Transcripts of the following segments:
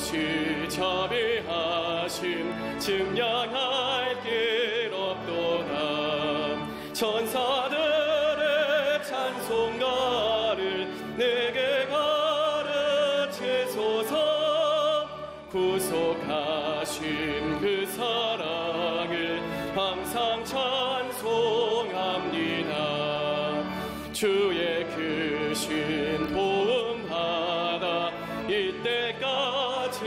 다시 자비하심 증량할 길 없도다. 천사들의 찬송가를 내게 가르치소서. 구속하신 그 사랑을 항상 찬송합니다. 주의 크신 도움 받아 이때까지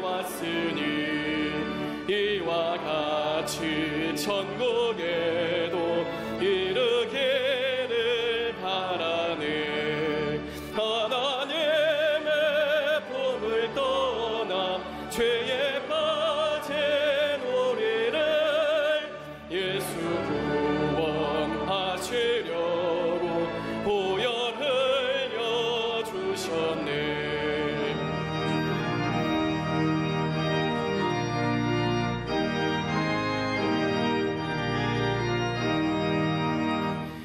왔으니 이와 같이 천국에도 이르기를 바라네. 하나님의 품을 떠나 죄에 빠진 우리를 예수 구원하시려고 보혈 흘려 주셨네.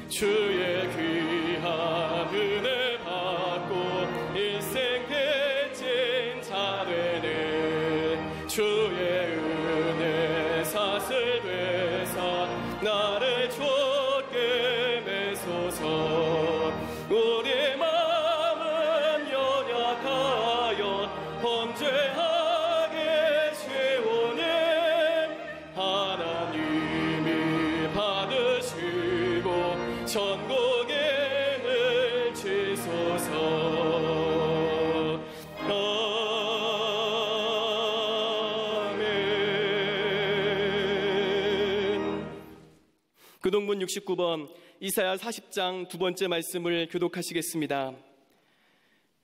주의 귀한 은혜 받고 일생 빚진 자 되네. 주의 은혜 사슬 되사 나를 좇게 매소서. 우리 마음은 연약하여 범죄하기 쉬우니 하나님이 받으시고 천국에 넣으시소서. 아멘. 교동문 69번 이사야 40장 두 번째 말씀을 교독하시겠습니다.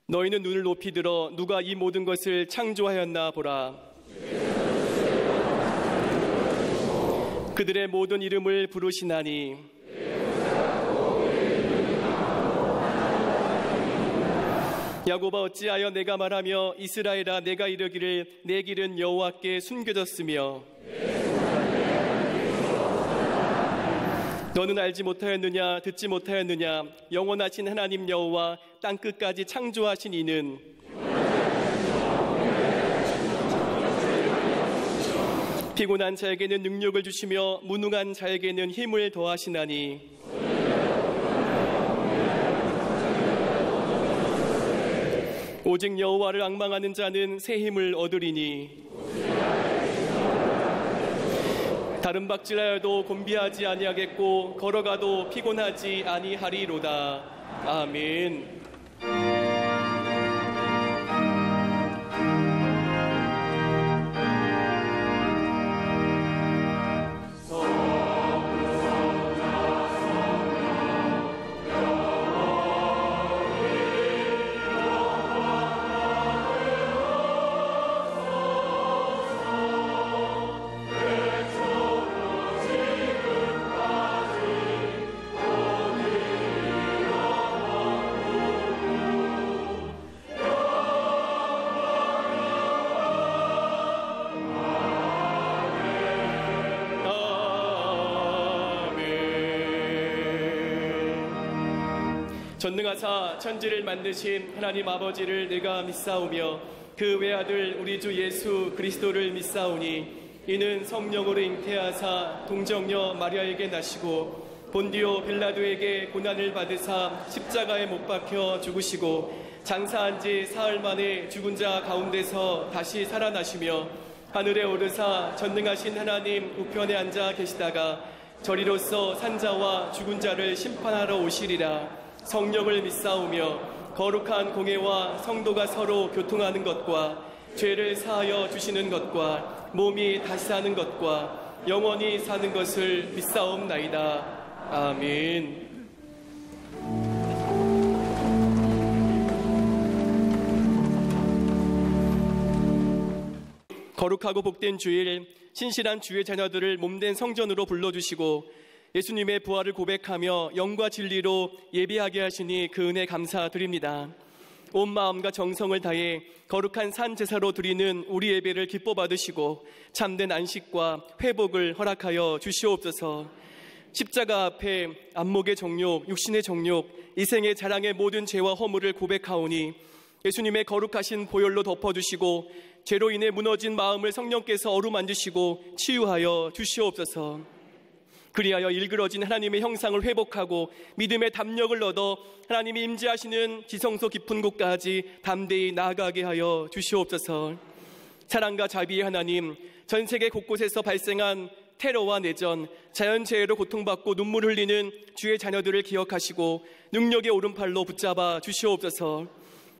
너희는 눈을 높이 들어 누가 이 모든 것을 창조하였나 보라. 그들의 모든 이름을 부르시나니 야곱아 어찌하여 내가 말하며 이스라엘아 내가 이르기를 내 길은 여호와께 숨겨졌으며 너는 알지 못하였느냐 듣지 못하였느냐 영원하신 하나님 여호와 땅끝까지 창조하신 이는 피곤한 자에게는 능력을 주시며 무능한 자에게는 힘을 더하시나니 오직 여호와를 앙망하는 자는 새 힘을 얻으리니 다른 박질하여도 곤비하지 아니하겠고 걸어가도 피곤하지 아니하리로다. 아멘. 전능하사 천지를 만드신 하나님 아버지를 내가 믿사오며 그 외아들 우리 주 예수 그리스도를 믿사오니 이는 성령으로 잉태하사 동정녀 마리아에게 나시고 본디오 빌라도에게 고난을 받으사 십자가에 못 박혀 죽으시고 장사한 지 사흘 만에 죽은 자 가운데서 다시 살아나시며 하늘에 오르사 전능하신 하나님 우편에 앉아 계시다가 저리로서 산자와 죽은 자를 심판하러 오시리라. 성령을 믿사오며 거룩한 공회와 성도가 서로 교통하는 것과 죄를 사하여 주시는 것과 몸이 다시 사는 것과 영원히 사는 것을 믿사옵나이다. 아멘. 거룩하고 복된 주일, 신실한 주의 자녀들을 몸된 성전으로 불러주시고 예수님의 부활을 고백하며 영과 진리로 예배하게 하시니 그 은혜 감사드립니다. 온 마음과 정성을 다해 거룩한 산 제사로 드리는 우리 예배를 기뻐 받으시고 참된 안식과 회복을 허락하여 주시옵소서. 십자가 앞에 안목의 정욕, 육신의 정욕, 이생의 자랑의 모든 죄와 허물을 고백하오니 예수님의 거룩하신 보혈로 덮어주시고 죄로 인해 무너진 마음을 성령께서 어루만지시고 치유하여 주시옵소서. 그리하여 일그러진 하나님의 형상을 회복하고 믿음의 담력을 얻어 하나님이 임재하시는 지성소 깊은 곳까지 담대히 나아가게 하여 주시옵소서. 사랑과 자비의 하나님, 전 세계 곳곳에서 발생한 테러와 내전, 자연재해로 고통받고 눈물 흘리는 주의 자녀들을 기억하시고 능력의 오른팔로 붙잡아 주시옵소서.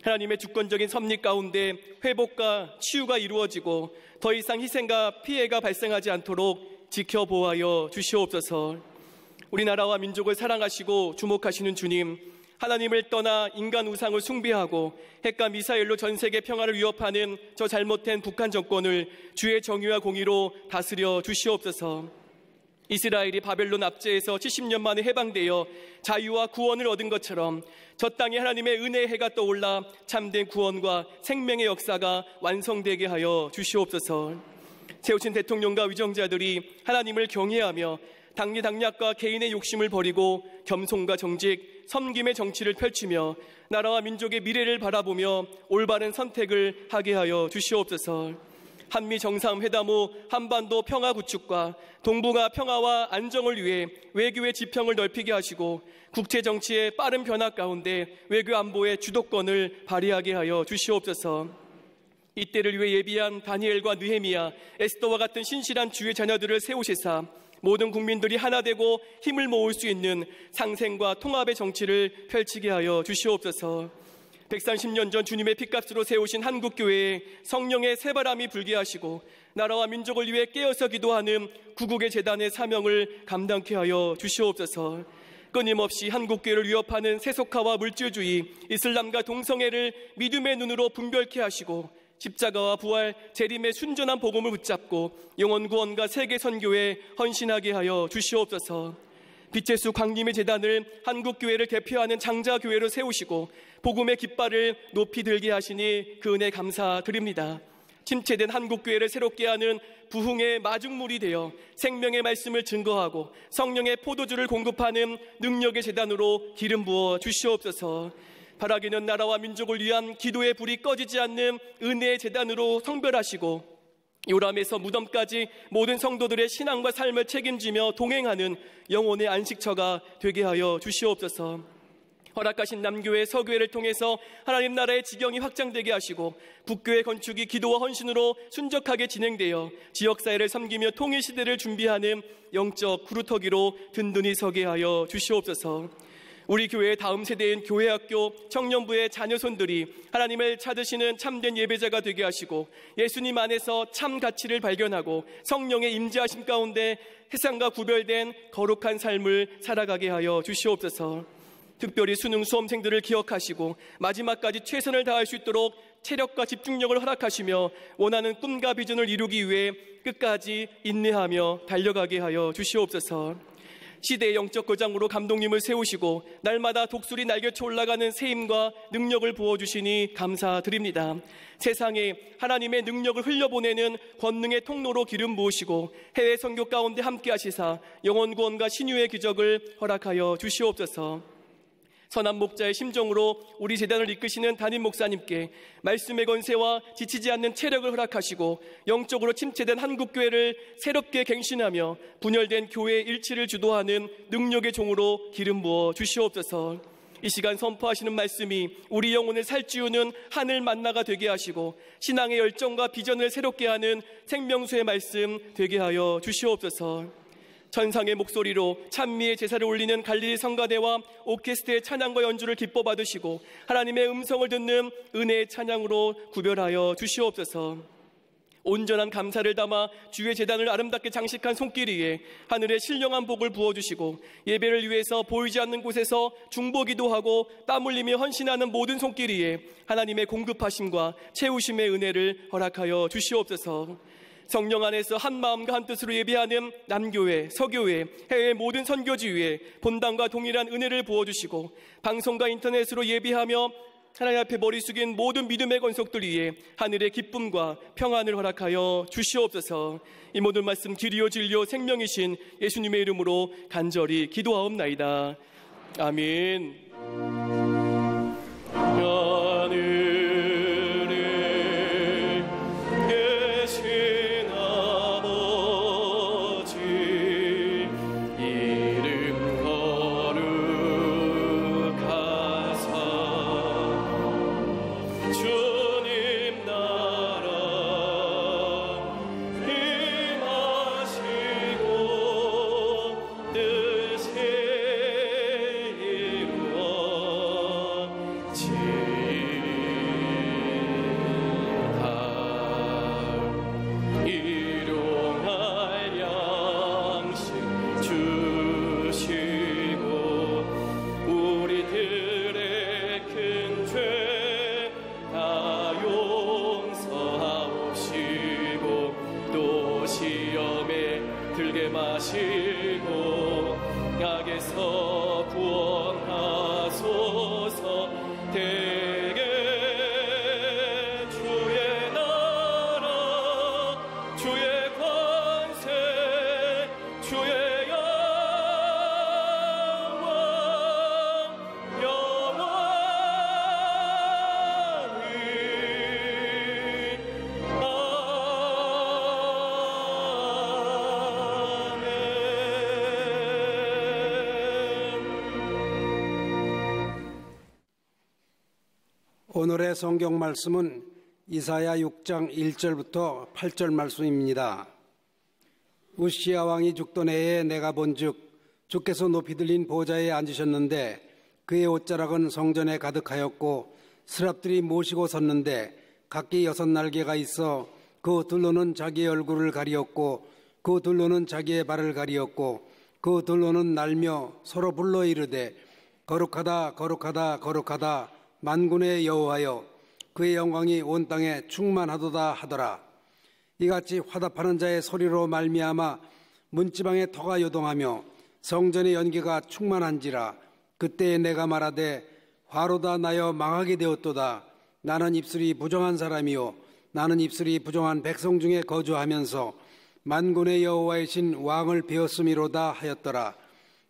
하나님의 주권적인 섭리 가운데 회복과 치유가 이루어지고 더 이상 희생과 피해가 발생하지 않도록 지켜보아여 주시옵소서. 우리나라와 민족을 사랑하시고 주목하시는 주님, 하나님을 떠나 인간 우상을 숭배하고 핵과 미사일로 전 세계 평화를 위협하는 저 잘못된 북한 정권을 주의 정의와 공의로 다스려 주시옵소서. 이스라엘이 바벨론 압제에서 70년 만에 해방되어 자유와 구원을 얻은 것처럼 저 땅에 하나님의 은혜의 해가 떠올라 참된 구원과 생명의 역사가 완성되게 하여 주시옵소서. 세우신 대통령과 위정자들이 하나님을 경외하며 당리당략과 개인의 욕심을 버리고 겸손과 정직, 섬김의 정치를 펼치며 나라와 민족의 미래를 바라보며 올바른 선택을 하게 하여 주시옵소서. 한미 정상회담 후 한반도 평화 구축과 동북아 평화와 안정을 위해 외교의 지평을 넓히게 하시고 국제 정치의 빠른 변화 가운데 외교 안보의 주도권을 발휘하게 하여 주시옵소서. 이때를 위해 예비한 다니엘과 느헤미야, 에스더와 같은 신실한 주의 자녀들을 세우시사 모든 국민들이 하나 되고 힘을 모을 수 있는 상생과 통합의 정치를 펼치게 하여 주시옵소서. 130년 전 주님의 핏값으로 세우신 한국교회에 성령의 새바람이 불게 하시고 나라와 민족을 위해 깨어서 기도하는 구국의 재단의 사명을 감당케 하여 주시옵소서. 끊임없이 한국교회를 위협하는 세속화와 물질주의, 이슬람과 동성애를 믿음의 눈으로 분별케 하시고 십자가와 부활, 재림의 순전한 복음을 붙잡고 영혼 구원과 세계 선교에 헌신하게 하여 주시옵소서. 빛의 수 광림의 재단을 한국교회를 대표하는 장자교회로 세우시고 복음의 깃발을 높이 들게 하시니 그 은혜 감사드립니다. 침체된 한국교회를 새롭게 하는 부흥의 마중물이 되어 생명의 말씀을 증거하고 성령의 포도주를 공급하는 능력의 재단으로 기름 부어 주시옵소서. 바라기는 나라와 민족을 위한 기도의 불이 꺼지지 않는 은혜의 재단으로 성별하시고 요람에서 무덤까지 모든 성도들의 신앙과 삶을 책임지며 동행하는 영혼의 안식처가 되게 하여 주시옵소서. 허락하신 남교회, 서교회를 통해서 하나님 나라의 지경이 확장되게 하시고 북교회 건축이 기도와 헌신으로 순적하게 진행되어 지역사회를 섬기며 통일시대를 준비하는 영적 구루터기로 든든히 서게 하여 주시옵소서. 우리 교회의 다음 세대인 교회학교 청년부의 자녀손들이 하나님을 찾으시는 참된 예배자가 되게 하시고 예수님 안에서 참 가치를 발견하고 성령의 임재하심 가운데 세상과 구별된 거룩한 삶을 살아가게 하여 주시옵소서. 특별히 수능 수험생들을 기억하시고 마지막까지 최선을 다할 수 있도록 체력과 집중력을 허락하시며 원하는 꿈과 비전을 이루기 위해 끝까지 인내하며 달려가게 하여 주시옵소서. 시대의 영적 거장으로 감독님을 세우시고 날마다 독수리 날개쳐 올라가는 세임과 능력을 부어주시니 감사드립니다. 세상에 하나님의 능력을 흘려보내는 권능의 통로로 기름 부으시고 해외 선교 가운데 함께 하시사 영혼 구원과 신유의 기적을 허락하여 주시옵소서. 선한 목자의 심정으로 우리 재단을 이끄시는 담임 목사님께 말씀의 건세와 지치지 않는 체력을 허락하시고 영적으로 침체된 한국교회를 새롭게 갱신하며 분열된 교회의 일치를 주도하는 능력의 종으로 기름 부어 주시옵소서. 이 시간 선포하시는 말씀이 우리 영혼을 살찌우는 하늘 만나가 되게 하시고 신앙의 열정과 비전을 새롭게 하는 생명수의 말씀 되게 하여 주시옵소서. 천상의 목소리로 찬미의 제사를 올리는 갈릴리 성가대와 오케스트라의 찬양과 연주를 기뻐 받으시고 하나님의 음성을 듣는 은혜의 찬양으로 구별하여 주시옵소서. 온전한 감사를 담아 주의 제단을 아름답게 장식한 손길 위에 하늘의 신령한 복을 부어주시고 예배를 위해서 보이지 않는 곳에서 중보기도 하고 땀 흘리며 헌신하는 모든 손길 위에 하나님의 공급하심과 채우심의 은혜를 허락하여 주시옵소서. 성령 안에서 한 마음과 한 뜻으로 예배하는 남교회, 서교회, 해외 모든 선교지 위에 본당과 동일한 은혜를 부어주시고 방송과 인터넷으로 예배하며 하나님 앞에 머리 숙인 모든 믿음의 권속들 위에 하늘의 기쁨과 평안을 허락하여 주시옵소서. 이 모든 말씀 길이요 진리요 생명이신 예수님의 이름으로 간절히 기도하옵나이다. 아멘. 하늘 들게 마시고 악에서 구원하소서. 대개 주의 나라 주의 권세 주의 영광 영원히 오늘의 성경 말씀은 이사야 6장 1절부터 8절 말씀입니다. 우시야 왕이 죽던 해에 내가 본즉 주께서 높이 들린 보좌에 앉으셨는데 그의 옷자락은 성전에 가득하였고 스랍들이 모시고 섰는데 각기 6날개가 있어 그 둘로는 자기의 얼굴을 가리었고 그 둘로는 자기의 발을 가리었고 그 둘로는 날며 서로 불러 이르되 거룩하다 거룩하다 거룩하다 만군의 여호와여 그의 영광이 온 땅에 충만하도다 하더라. 이같이 화답하는 자의 소리로 말미암아 문지방의 터가 요동하며 성전의 연기가 충만한지라. 그때에 내가 말하되 화로다 나여 망하게 되었도다. 나는 입술이 부정한 사람이요 나는 입술이 부정한 백성 중에 거주하면서 만군의 여호와이신 왕을 배웠음이로다 하였더라.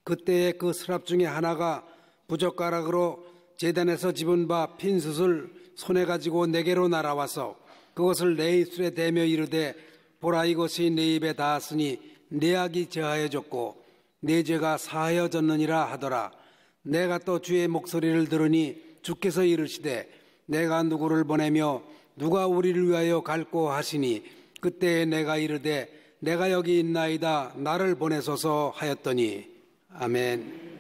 그때에 그 스랍 중에 하나가 부젓가락으로 제단에서 집은 바 핀숯을 손에 가지고 내게로 날아와서 그것을 내 입술에 대며 이르되 보라 이것이 내 입에 닿았으니 내 악이 제하여졌고 내 죄가 사하여졌느니라 하더라. 내가 또 주의 목소리를 들으니 주께서 이르시되 내가 누구를 보내며 누가 우리를 위하여 갈고 하시니 그때에 내가 이르되 내가 여기 있나이다 나를 보내소서 하였더니 아멘.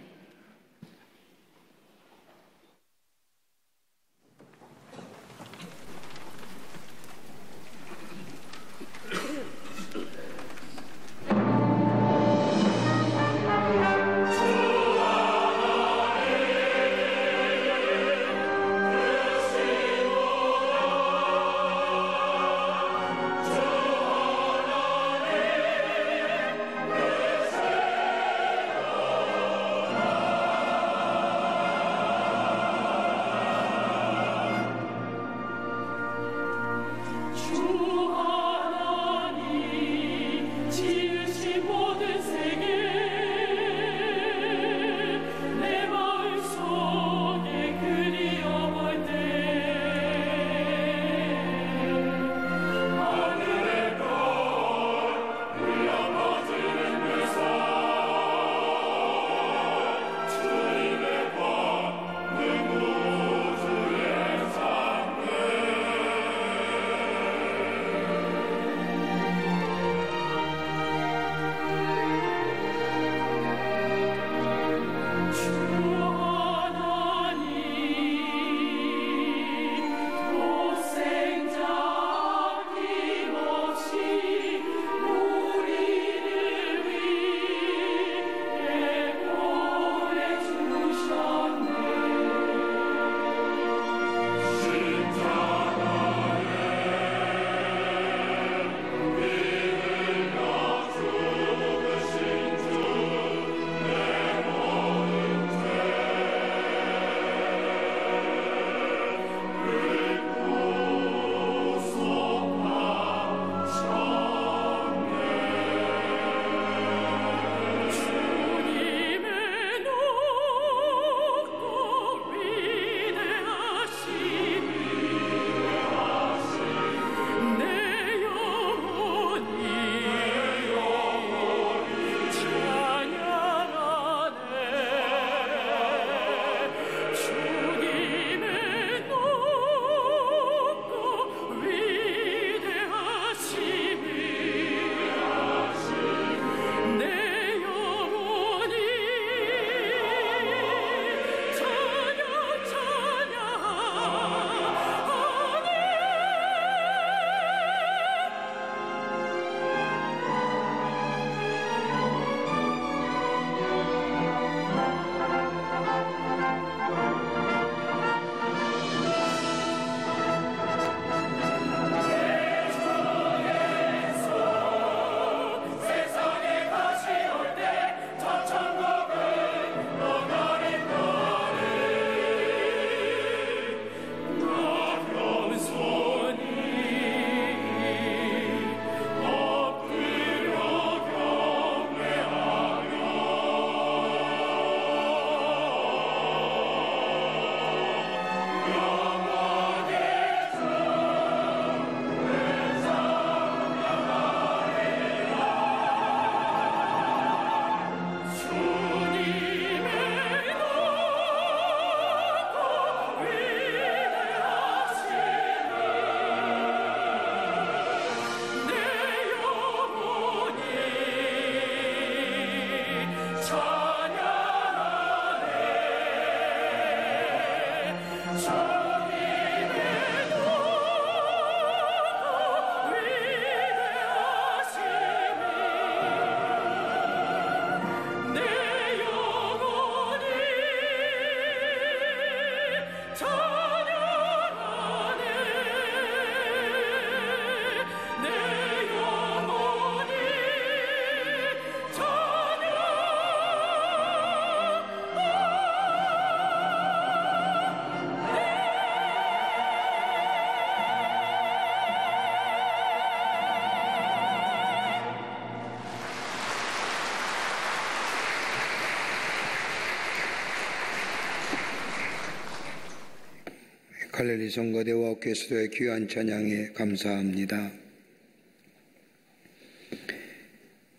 갈릴리 성가대와 교수도의 귀한 찬양에 감사합니다.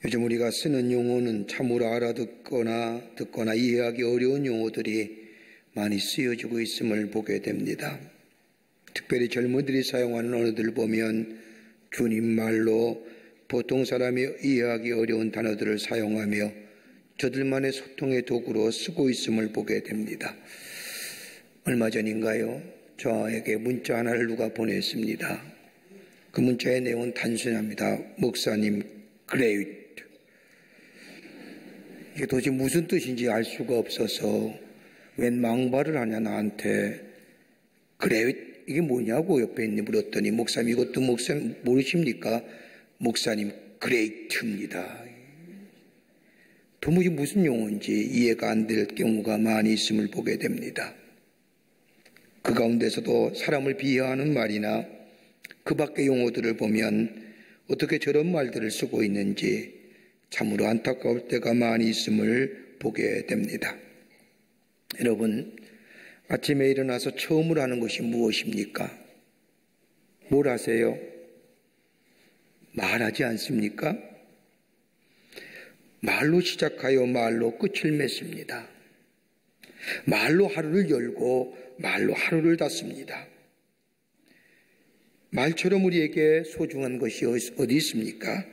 요즘 우리가 쓰는 용어는 참으로 듣거나 이해하기 어려운 용어들이 많이 쓰여지고 있음을 보게 됩니다. 특별히 젊은이들이 사용하는 언어들을 보면 주님 말로 보통 사람이 이해하기 어려운 단어들을 사용하며 저들만의 소통의 도구로 쓰고 있음을 보게 됩니다. 얼마 전인가요? 저에게 문자 하나를 누가 보냈습니다. 그 문자의 내용은 단순합니다. 목사님, great. 이게 도대체 무슨 뜻인지 알 수가 없어서 웬 망발을 하냐 나한테. great 이게 뭐냐고 옆에 있는 물었더니 목사님 이것도 목사님 모르십니까? 목사님 great입니다. 도무지 무슨 용어인지 이해가 안 될 경우가 많이 있음을 보게 됩니다. 그 가운데서도 사람을 비하하는 말이나 그 밖의 용어들을 보면 어떻게 저런 말들을 쓰고 있는지 참으로 안타까울 때가 많이 있음을 보게 됩니다. 여러분, 아침에 일어나서 처음으로 하는 것이 무엇입니까? 뭘 하세요? 말하지 않습니까? 말로 시작하여 말로 끝을 맺습니다. 말로 하루를 열고 말로 하루를 닫습니다. 말처럼 우리에게 소중한 것이 어디 있습니까?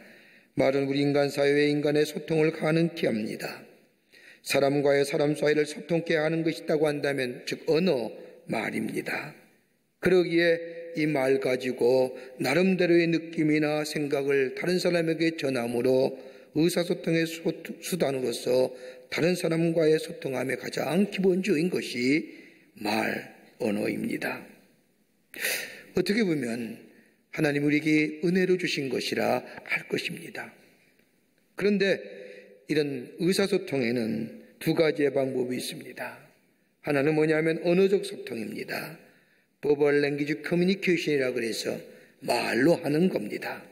말은 우리 인간 사회의 인간의 소통을 가능케 합니다. 사람과의 사람 사이를 소통케 하는 것이 있다고 한다면 즉 언어, 말입니다. 그러기에 이 말 가지고 나름대로의 느낌이나 생각을 다른 사람에게 전함으로 의사소통의 수단으로서 다른 사람과의 소통함의 가장 기본적인 것이 말, 언어입니다. 어떻게 보면 하나님 우리에게 은혜로 주신 것이라 할 것입니다. 그런데 이런 의사소통에는 두 가지의 방법이 있습니다. 하나는 뭐냐면 언어적 소통입니다. Verbal Language Communication이라고 해서 말로 하는 겁니다.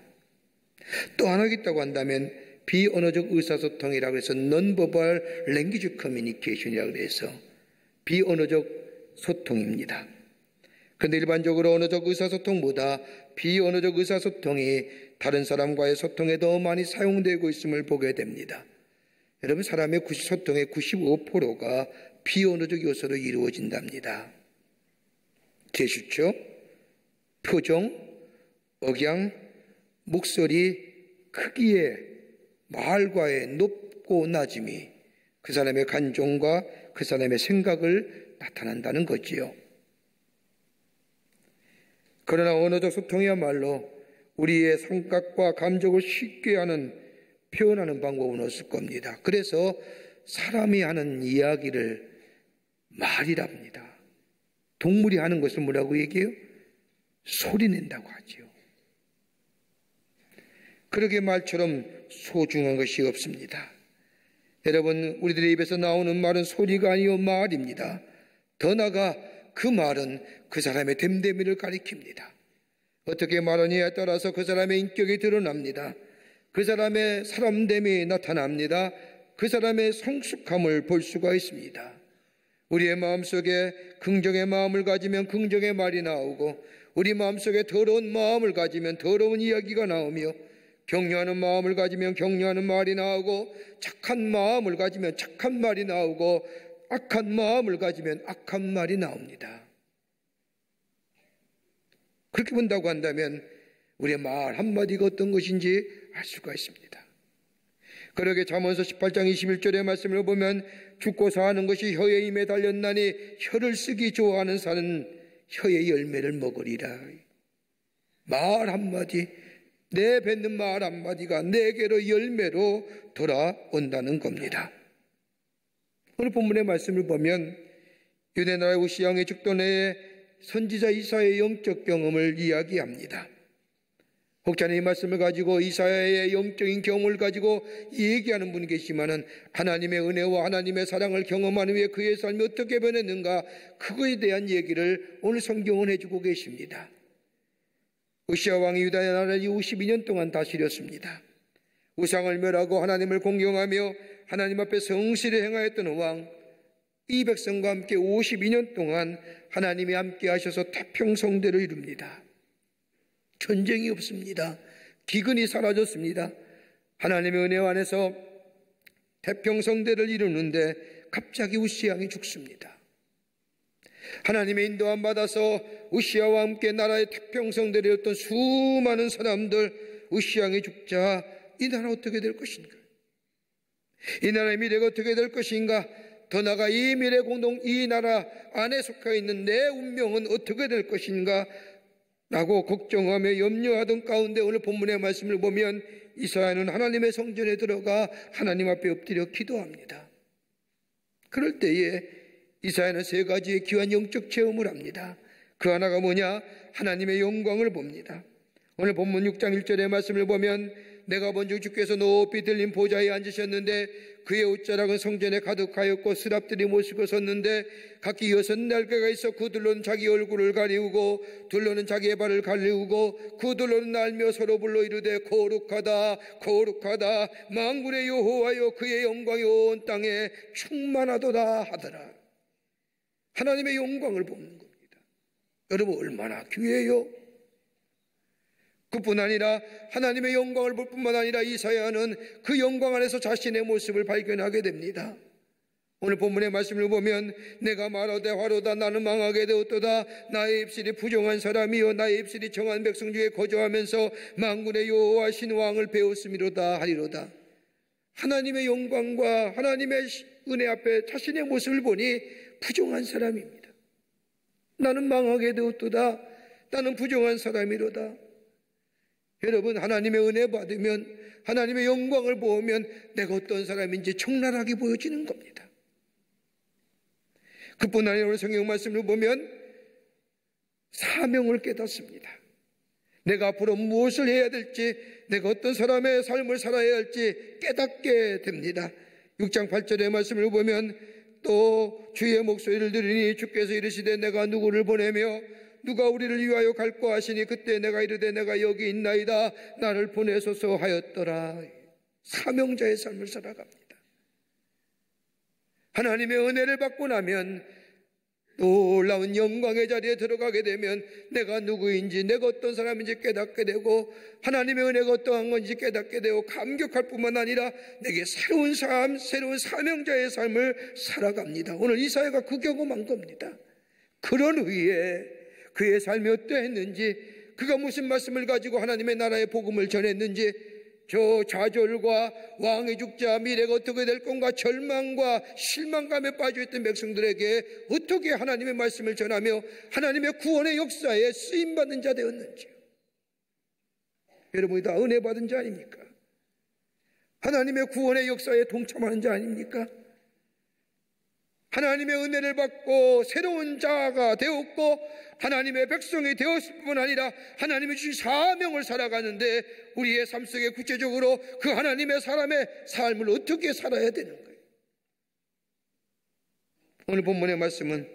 또 하나 있다고 한다면 비언어적 의사소통이라고 해서 Non-Verbal Language Communication이라고 해서 비언어적 소통입니다. 그런데 일반적으로 언어적 의사소통보다 비언어적 의사소통이 다른 사람과의 소통에 더 많이 사용되고 있음을 보게 됩니다. 여러분, 사람의 소통의 95%가 비언어적 요소로 이루어진답니다. 제스처, 표정, 억양, 목소리, 크기의 말과의 높고 낮음이 그 사람의 감정과 그 사람의 생각을 나타난다는 거지요. 그러나 언어적 소통이야말로 우리의 생각과 감정을 쉽게 표현하는 방법은 없을 겁니다. 그래서 사람이 하는 이야기를 말이랍니다. 동물이 하는 것을 뭐라고 얘기해요? 소리 낸다고 하지요. 그러게 말처럼 소중한 것이 없습니다. 여러분, 우리들의 입에서 나오는 말은 소리가 아니요 말입니다. 더 나아가 그 말은 그 사람의 됨됨이를 가리킵니다. 어떻게 말하느냐에 따라서 그 사람의 인격이 드러납니다. 그 사람의 사람됨이 나타납니다. 그 사람의 성숙함을 볼 수가 있습니다. 우리의 마음속에 긍정의 마음을 가지면 긍정의 말이 나오고 우리 마음속에 더러운 마음을 가지면 더러운 이야기가 나오며 격려하는 마음을 가지면 격려하는 말이 나오고 착한 마음을 가지면 착한 말이 나오고 악한 마음을 가지면 악한 말이 나옵니다. 그렇게 본다고 한다면 우리의 말 한마디가 어떤 것인지 알 수가 있습니다. 그러게 잠언서 18장 21절의 말씀을 보면 죽고 사는 것이 혀의 힘에 달렸나니 혀를 쓰기 좋아하는 사는 혀의 열매를 먹으리라. 말 한마디, 내뱉는 말 한마디가 내게로 열매로 돌아온다는 겁니다. 오늘 본문의 말씀을 보면 유대나라의 우시야 왕의 죽던 해에 선지자 이사야의 영적 경험을 이야기합니다. 혹자는 이 말씀을 가지고 이사야의 영적인 경험을 가지고 얘기하는 분이 계시지만은 하나님의 은혜와 하나님의 사랑을 경험한 후에 그의 삶이 어떻게 변했는가, 그거에 대한 얘기를 오늘 성경은 해주고 계십니다. 우시야 왕이 유다 나라를 52년 동안 다스렸습니다. 우상을 멸하고 하나님을 공경하며 하나님 앞에 성실히 행하였던 왕, 이 백성과 함께 52년 동안 하나님이 함께 하셔서 태평성대를 이룹니다. 전쟁이 없습니다. 기근이 사라졌습니다. 하나님의 은혜 안에서 태평성대를 이루는데 갑자기 우시야 왕이 죽습니다. 하나님의 인도함 받아서 우시야와 함께 나라의 태평성대를 이뤘던 수많은 사람들, 우시야 왕이 죽자 이 나라 어떻게 될 것인가? 이 나라의 미래가 어떻게 될 것인가? 더 나아가 이 미래 공동, 이 나라 안에 속해 있는 내 운명은 어떻게 될 것인가? 라고 걱정하며 염려하던 가운데 오늘 본문의 말씀을 보면 이사야는 하나님의 성전에 들어가 하나님 앞에 엎드려 기도합니다. 그럴 때에 이사야는 세 가지의 귀한 영적 체험을 합니다. 그 하나가 뭐냐? 하나님의 영광을 봅니다. 오늘 본문 6장 1절의 말씀을 보면 내가 본즉 주께서 높이 들린 보좌에 앉으셨는데 그의 옷자락은 성전에 가득하였고 스랍들이 모시고 섰는데 각기 6날개가 있어 그들로는 자기 얼굴을 가리우고 둘로는 자기의 발을 가리우고 그들로는 날며 서로 불러 이르되 거룩하다 거룩하다 만군의 여호와여 그의 영광이 온 땅에 충만하도다 하더라. 하나님의 영광을 보는 겁니다. 여러분 얼마나 귀해요? 그뿐 아니라 하나님의 영광을 볼 뿐만 아니라 이사야는 그 영광 안에서 자신의 모습을 발견하게 됩니다. 오늘 본문의 말씀을 보면 내가 말하되 화로다 나는 망하게 되었도다 나의 입술이 부정한 사람이요 나의 입술이 정한 백성 중에 거주하면서 만군의 여호와 신왕을 배웠음이로다 하리로다. 하나님의 영광과 하나님의 은혜 앞에 자신의 모습을 보니 부정한 사람입니다. 나는 망하게 되었도다 나는 부정한 사람이로다. 여러분 하나님의 은혜 받으면 하나님의 영광을 보면 내가 어떤 사람인지 적나라하게 보여지는 겁니다. 그뿐 아니라 오늘 성경 말씀을 보면 사명을 깨닫습니다. 내가 앞으로 무엇을 해야 될지 내가 어떤 사람의 삶을 살아야 할지 깨닫게 됩니다. 6장 8절의 말씀을 보면 또 주의 목소리를 들으니 주께서 이르시되 내가 누구를 보내며 누가 우리를 위하여 갈까 하시니 그때 내가 이르되 내가 여기 있나이다 나를 보내소서 하였더라. 사명자의 삶을 살아갑니다. 하나님의 은혜를 받고 나면 놀라운 영광의 자리에 들어가게 되면 내가 누구인지 내가 어떤 사람인지 깨닫게 되고 하나님의 은혜가 어떠한 건지 깨닫게 되고 감격할 뿐만 아니라 내게 새로운 삶, 새로운 사명자의 삶을 살아갑니다. 오늘 이사야가 그 경험한 겁니다. 그런 후에 그의 삶이 어떠했는지 그가 무슨 말씀을 가지고 하나님의 나라의 복음을 전했는지 저 좌절과 왕이 죽자 미래가 어떻게 될 건가 절망과 실망감에 빠져있던 백성들에게 어떻게 하나님의 말씀을 전하며 하나님의 구원의 역사에 쓰임받는 자 되었는지. 여러분이 다 은혜 받은 자 아닙니까? 하나님의 구원의 역사에 동참하는 자 아닙니까? 하나님의 은혜를 받고 새로운 자가 되었고 하나님의 백성이 되었을 뿐 아니라 하나님이 주신 사명을 살아가는데 우리의 삶 속에 구체적으로 그 하나님의 사람의 삶을 어떻게 살아야 되는 거예요. 오늘 본문의 말씀은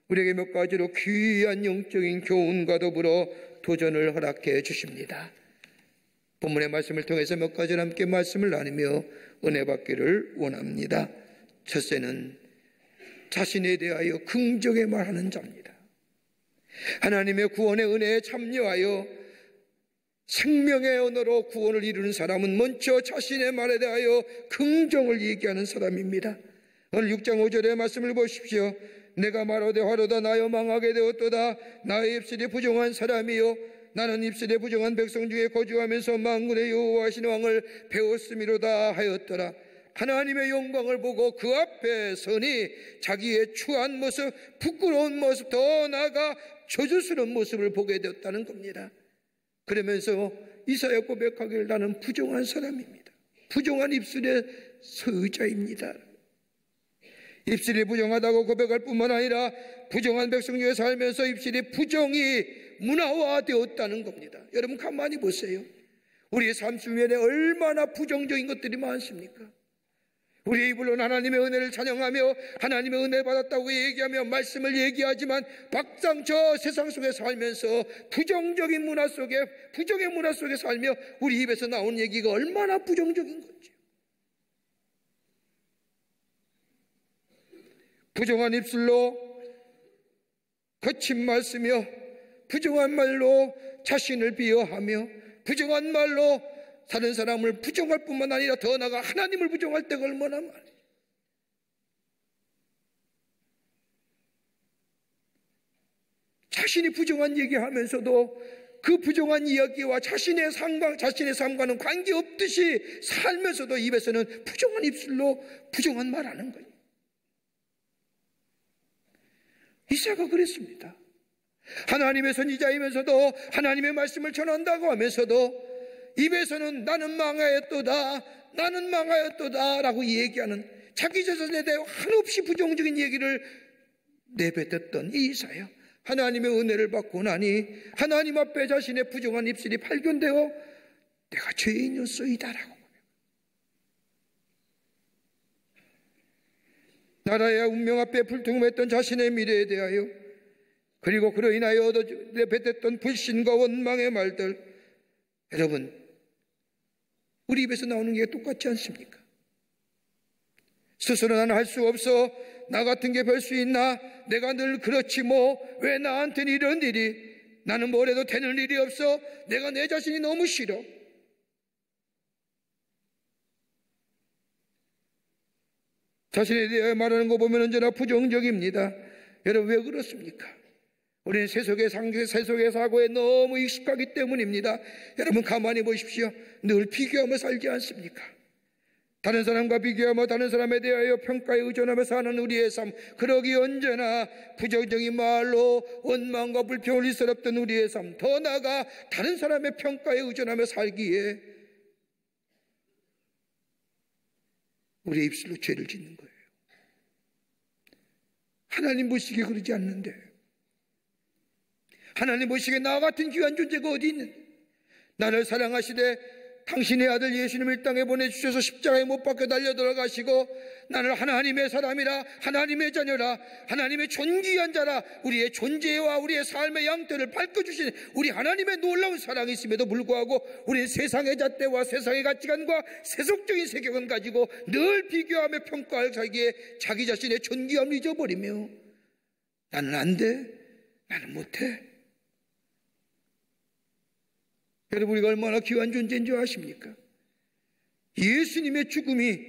우리에게 몇 가지로 귀한 영적인 교훈과 더불어 도전을 허락해 주십니다. 본문의 말씀을 통해서 몇 가지를 함께 말씀을 나누며 은혜 받기를 원합니다. 첫째는 자신에 대하여 긍정의 말하는 자입니다. 하나님의 구원의 은혜에 참여하여 생명의 언어로 구원을 이루는 사람은 먼저 자신의 말에 대하여 긍정을 얘기하는 사람입니다. 오늘 6장 5절의 말씀을 보십시오. 내가 말하되 화로다 나여 망하게 되었도다 나의 입술이 부정한 사람이요 나는 입술에 부정한 백성 중에 거주하면서 만군의 여호와신 왕을 배웠음이로다 하였더라. 하나님의 영광을 보고 그 앞에 서니 자기의 추한 모습, 부끄러운 모습, 더 나아가 저주스러운 모습을 보게 되었다는 겁니다. 그러면서 이사야 고백하기를 나는 부정한 사람입니다. 부정한 입술의 소유자입니다. 입술이 부정하다고 고백할 뿐만 아니라 부정한 백성 중에 살면서 입술이 부정이 문화화되었다는 겁니다. 여러분 가만히 보세요. 우리의 삶 주변에 얼마나 부정적인 것들이 많습니까? 우리의 입으로는 하나님의 은혜를 찬양하며 하나님의 은혜 받았다고 얘기하며 말씀을 얘기하지만 막상 저 세상 속에 살면서 부정적인 문화 속에 부정의 문화 속에 살며 우리 입에서 나온 얘기가 얼마나 부정적인 건지. 부정한 입술로 거친 말쓰며 부정한 말로 자신을 비하하며 부정한 말로 다른 사람을 부정할 뿐만 아니라 더 나아가 하나님을 부정할 때가 얼마나 많아요. 자신이 부정한 얘기하면서도 그 부정한 이야기와 자신의 삶과는 관계없듯이 살면서도 입에서는 부정한 입술로 부정한 말하는 거예요. 이사야가 그랬습니다. 하나님의 선지자이면서도 하나님의 말씀을 전한다고 하면서도 입에서는 나는 망하였도다, 나는 망하였도다 라고 얘기하는, 자기 자신에 대해 한없이 부정적인 얘기를 내뱉었던 이 이사야, 하나님의 은혜를 받고 나니 하나님 앞에 자신의 부정한 입술이 발견되어 내가 죄인이었소이다라고, 나라의 운명 앞에 불통했던 자신의 미래에 대하여, 그리고 그로 인하여 내뱉었던 불신과 원망의 말들, 여러분 우리 입에서 나오는 게 똑같지 않습니까? 스스로 나는 할 수 없어, 나 같은 게 별 수 있나, 내가 늘 그렇지 뭐, 왜 나한테는 이런 일이, 나는 뭘 해도 되는 일이 없어, 내가 내 자신이 너무 싫어. 자신에 대해 말하는 거 보면 언제나 부정적입니다. 여러분 왜 그렇습니까? 우리는 세속의 사고에 너무 익숙하기 때문입니다. 여러분 가만히 보십시오. 늘 비교하며 살지 않습니까? 다른 사람과 비교하며 다른 사람에 대하여 평가에 의존하며 사는 우리의 삶, 그러기 언제나 부정적인 말로 원망과 불평을 일삼았던 우리의 삶, 더 나아가 다른 사람의 평가에 의존하며 살기에 우리의 입술로 죄를 짓는 거예요. 하나님 보시기에 그러지 않는데, 하나님 보시기에 나 같은 귀한 존재가 어디 있는데, 나를 사랑하시되 당신의 아들 예수님을 땅에 보내주셔서 십자가에 못 박혀 달려 들어가시고 나는 하나님의 사람이라, 하나님의 자녀라, 하나님의 존귀한 자라, 우리의 존재와 우리의 삶의 양태를 밝혀주신 우리 하나님의 놀라운 사랑이 있음에도 불구하고 우리는 세상의 잣대와 세상의 가치관과 세속적인 세계관 가지고 늘 비교하며 평가할 사이에 자기 자신의 존귀함을 잊어버리며 나는 안 돼, 나는 못해. 여러분 우리가 얼마나 귀한 존재인 줄 아십니까? 예수님의 죽음이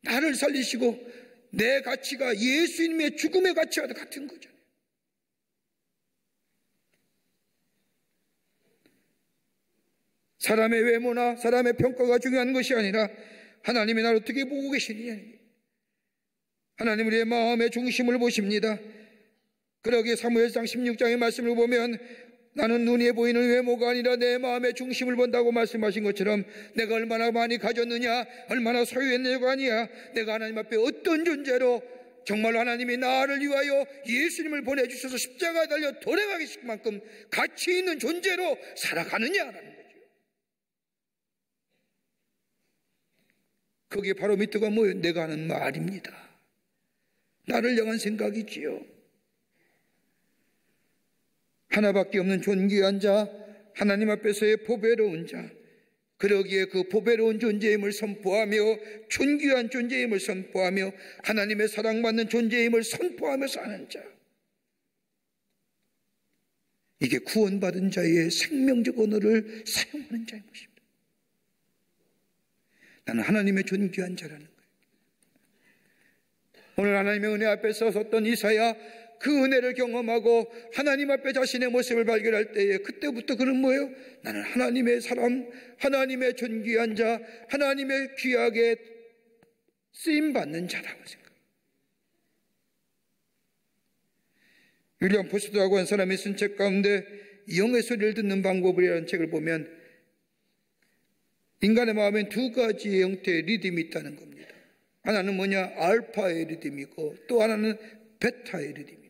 나를 살리시고 내 가치가 예수님의 죽음의 가치와 같은 거잖아요. 사람의 외모나 사람의 평가가 중요한 것이 아니라 하나님이 나를 어떻게 보고 계시느냐, 하나님 우리의 마음의 중심을 보십니다. 그러기에 사무엘상 16장의 말씀을 보면 나는 눈에 보이는 외모가 아니라 내 마음의 중심을 본다고 말씀하신 것처럼 내가 얼마나 많이 가졌느냐, 얼마나 소유했느냐가 아니야, 내가 하나님 앞에 어떤 존재로 정말 하나님이 나를 위하여 예수님을 보내주셔서 십자가에 달려 돌아가실 만큼 가치 있는 존재로 살아가느냐라는 거죠. 거기에 바로 밑에가 뭐예요? 내가 하는 말입니다. 나를 향한 생각이지요. 하나밖에 없는 존귀한 자, 하나님 앞에서의 보배로운 자, 그러기에 그 보배로운 존재임을 선포하며 존귀한 존재임을 선포하며 하나님의 사랑받는 존재임을 선포하며 사는 자, 이게 구원받은 자의 생명적 언어를 사용하는 자인 것입니다. 나는 하나님의 존귀한 자라는 거예요. 오늘 하나님의 은혜 앞에 섰던 이사야, 그 은혜를 경험하고 하나님 앞에 자신의 모습을 발견할 때에 그때부터 그는 뭐예요? 나는 하나님의 사람, 하나님의 존귀한 자, 하나님의 귀하게 쓰임받는 자라고 생각합니다. 윌리엄 포스터라고 한 사람이 쓴 책 가운데 영의 소리를 듣는 방법이라는 책을 보면 인간의 마음엔 두 가지의 형태의 리듬이 있다는 겁니다. 하나는 뭐냐? 알파의 리듬이고 또 하나는 베타의 리듬입니다.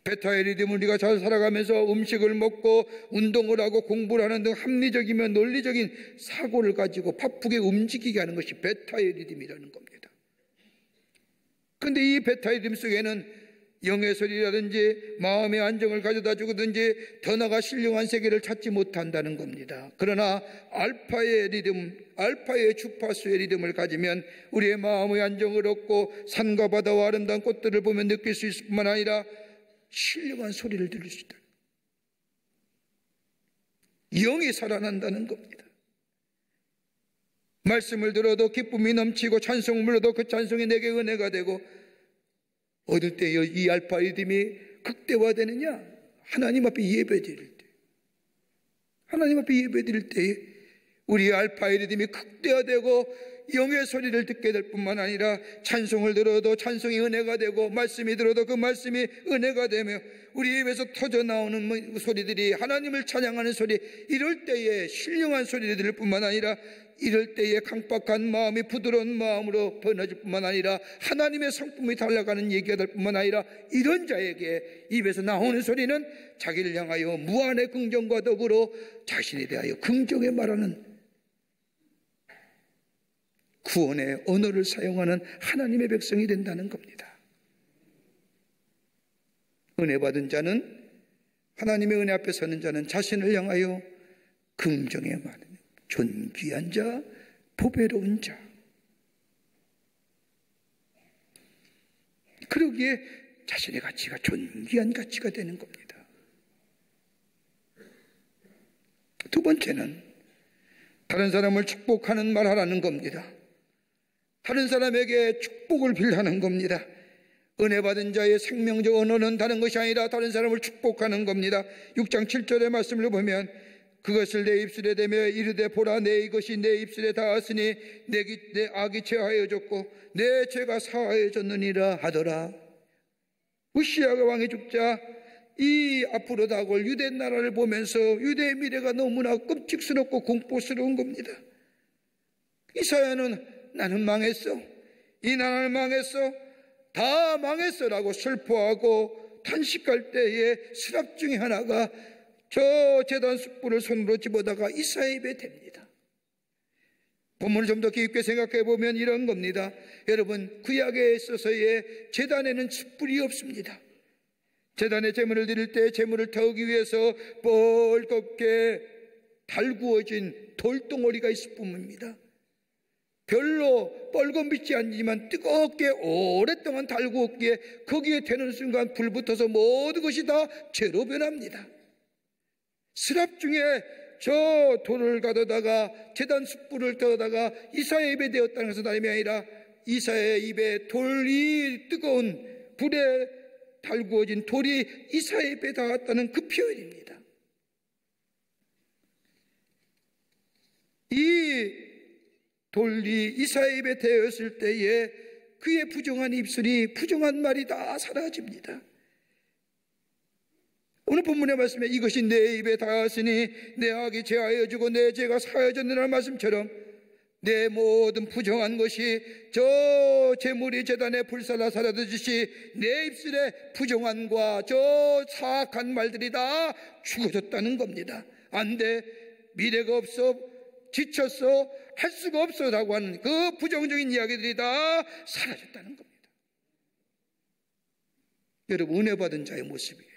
베타의 리듬은 우리가 잘 살아가면서 음식을 먹고 운동을 하고 공부를 하는 등 합리적이며 논리적인 사고를 가지고 바쁘게 움직이게 하는 것이 베타의 리듬이라는 겁니다. 그런데 이 베타의 리듬 속에는 영의 소리라든지 마음의 안정을 가져다 주든지 더 나아가 신령한 세계를 찾지 못한다는 겁니다. 그러나 알파의 리듬, 알파의 주파수의 리듬을 가지면 우리의 마음의 안정을 얻고 산과 바다와 아름다운 꽃들을 보면 느낄 수 있을 뿐만 아니라 신령한 소리를 들을 수 있다. 영이 살아난다는 겁니다. 말씀을 들어도 기쁨이 넘치고 찬송을 불러도 그 찬송이 내게 은혜가 되고, 어떨 때요 이 알파 리듬이 극대화되느냐? 하나님 앞에 예배드릴 때, 하나님 앞에 예배드릴 때에 우리 알파 리듬이 극대화되고 영의 소리를 듣게 될 뿐만 아니라, 찬송을 들어도 찬송이 은혜가 되고, 말씀이 들어도 그 말씀이 은혜가 되며, 우리 입에서 터져 나오는 소리들이 하나님을 찬양하는 소리, 이럴 때에 신령한 소리를 들을 뿐만 아니라, 이럴 때에 강박한 마음이 부드러운 마음으로 변해질 뿐만 아니라, 하나님의 성품이 달라가는 얘기가 될 뿐만 아니라, 이런 자에게 입에서 나오는 소리는 자기를 향하여 무한의 긍정과 더불어 자신에 대하여 긍정에 말하는 구원의 언어를 사용하는 하나님의 백성이 된다는 겁니다. 은혜 받은 자는, 하나님의 은혜 앞에 서는 자는 자신을 향하여 긍정에 말하는 존귀한 자, 보배로운 자, 그러기에 자신의 가치가 존귀한 가치가 되는 겁니다. 두 번째는 다른 사람을 축복하는 말 하라는 겁니다. 다른 사람에게 축복을 빌라는 겁니다. 은혜 받은 자의 생명적 언어는 다른 것이 아니라 다른 사람을 축복하는 겁니다. 6장 7절의 말씀을 보면, 그것을 내 입술에 대며 이르되 보라, 내 이것이 내 입술에 닿았으니 내 악이 제하여졌고 내 죄가 사하여졌느니라 하더라. 우시아가 왕이 죽자 이 앞으로 다가올 유대 나라를 보면서 유대의 미래가 너무나 끔찍스럽고 공포스러운 겁니다. 이사야는 나는 망했어, 이 나라는 망했어, 다 망했어 라고 슬퍼하고 탄식할 때에 스랍 중에 하나가 저 제단 숯불을 손으로 집어다가 이사야의 입에 댑니다. 본문을 좀 더 깊게 생각해 보면 이런 겁니다. 여러분, 구약에 있어서의 제단에는 숯불이 없습니다. 제단에 제물을 드릴 때 제물을 태우기 위해서 뻘겋게 달구어진 돌덩어리가 있을 뿐입니다. 별로 뻘건빛이 아니지만 뜨겁게 오랫동안 달구었기에 거기에 대는 순간 불 붙어서 모든 것이 다 죄로 변합니다. 스랍 중에 저 돌을 가져다가 제단 숯불을 떠다가 이사야의 입에 대었다는 것은 다름이 아니라 이사야의 입에 돌이 뜨거운 불에 달구어진 돌이 이사야의 입에 닿았다는 그 표현입니다. 이 돌이 이사야의 입에 대었을 때에 그의 부정한 입술이, 부정한 말이 다 사라집니다. 오늘 본문의 말씀에 이것이 내 입에 닿았으니 내 악이 제하여지고 내 죄가 사하여졌느라는 말씀처럼 내 모든 부정한 것이 저 제물이 제단에 불살라 사라지듯이 내 입술에 부정한과 저 사악한 말들이 다 죽어졌다는 겁니다. 안 돼, 미래가 없어, 지쳤어, 할 수가 없어 라고 하는 그 부정적인 이야기들이 다 사라졌다는 겁니다. 여러분, 은혜 받은 자의 모습이에요.